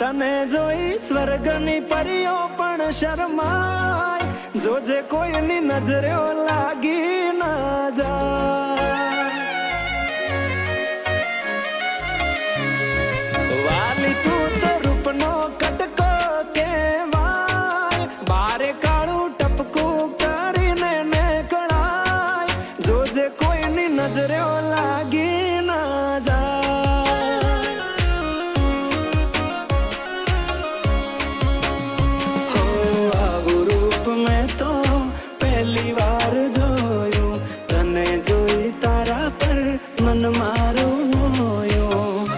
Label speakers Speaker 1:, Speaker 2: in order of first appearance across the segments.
Speaker 1: તને જોઈ સ્વર્ગની પરીઓ પણ શરમાય, જોજે કોઈની નજરે લાગી ના જાય. વાલી તું તો રૂપનો કટકો કહેવાય, બારે કાળું ટપકું કરીને નીકળાય, જોજે કોઈની નજરે લાગી ના જાય. હો આવું રૂપ મેં તો પહેલી વાર જોયું, તને જોઈ તારા પર મન મારું મોયું.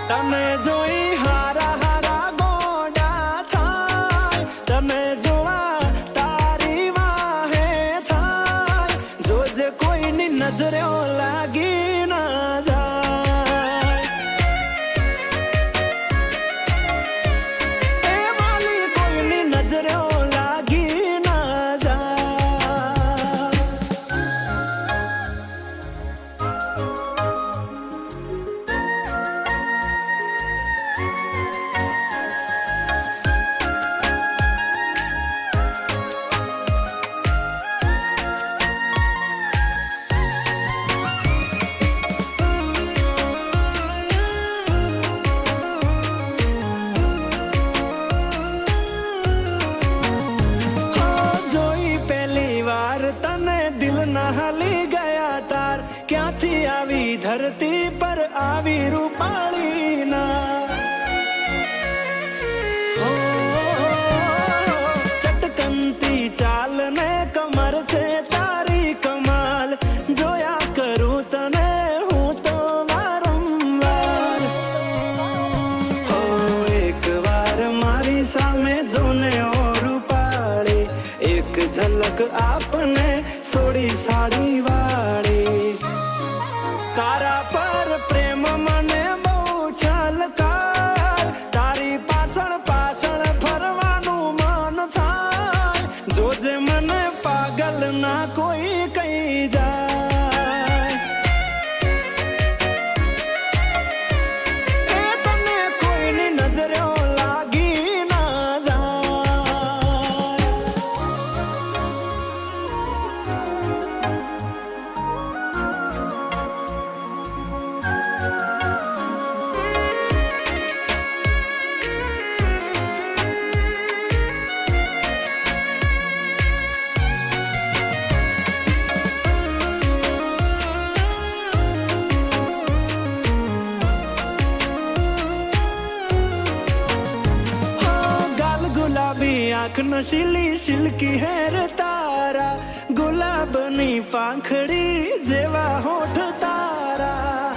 Speaker 1: તને જોઈ હારા હારા ગોડા થાય, તને જોવા તારી વાહે થાય, જોજે કોઈની નજરે લાગી ના જાય. એ વાલી કોઈની નજરે લાગી ના જાય. તને દિલ ના હાલી ગયા તાર, ક્યાંથી આવી ધરતી પર આવી રૂપાળી ના. ચટકનતી ચાલ ને કમર છે તારી કમાલ, જોયા કરું તને હું તો વારંવાર. હો એક વાર મારી સામે જોને ઓ રૂપાળી, એક ઝલક આપને સોડી સાડી વાળી. તારા પર પ્રેમ મને બહુ છલકાય, તારી પાછળ પાછળ ફરવાનું મન થાય, જોજે મને પાગલ ના કોઈ કહી જાય. એ તને કોઈની નજરે લાગી ના જાય. આંખ નશીલી સિલ્કી હેર તારા, ગુલાબની પાંખડી જેવા હોઠ તારા.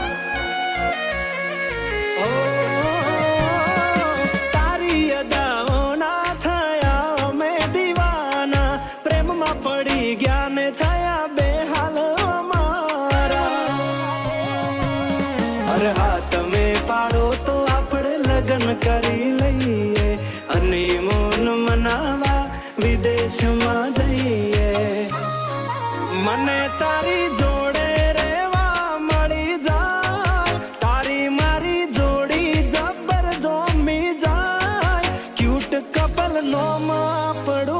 Speaker 1: ઓ તારી અદાઓના થયા મેં દીવાના, પ્રેમમાં પડી ગયા ને થયા બેહાલ અમારા. અરે હા તમે પાડો તો આપણે લગ્ન કરી લઈએ, અને મોન મનાવા વિદેશમાં જઈએ. મને તારી જોડે રેવા મળી જાય, તારી મારી જોડી જબર જોમી જાય, ક્યુટ કપલ નો માં પડું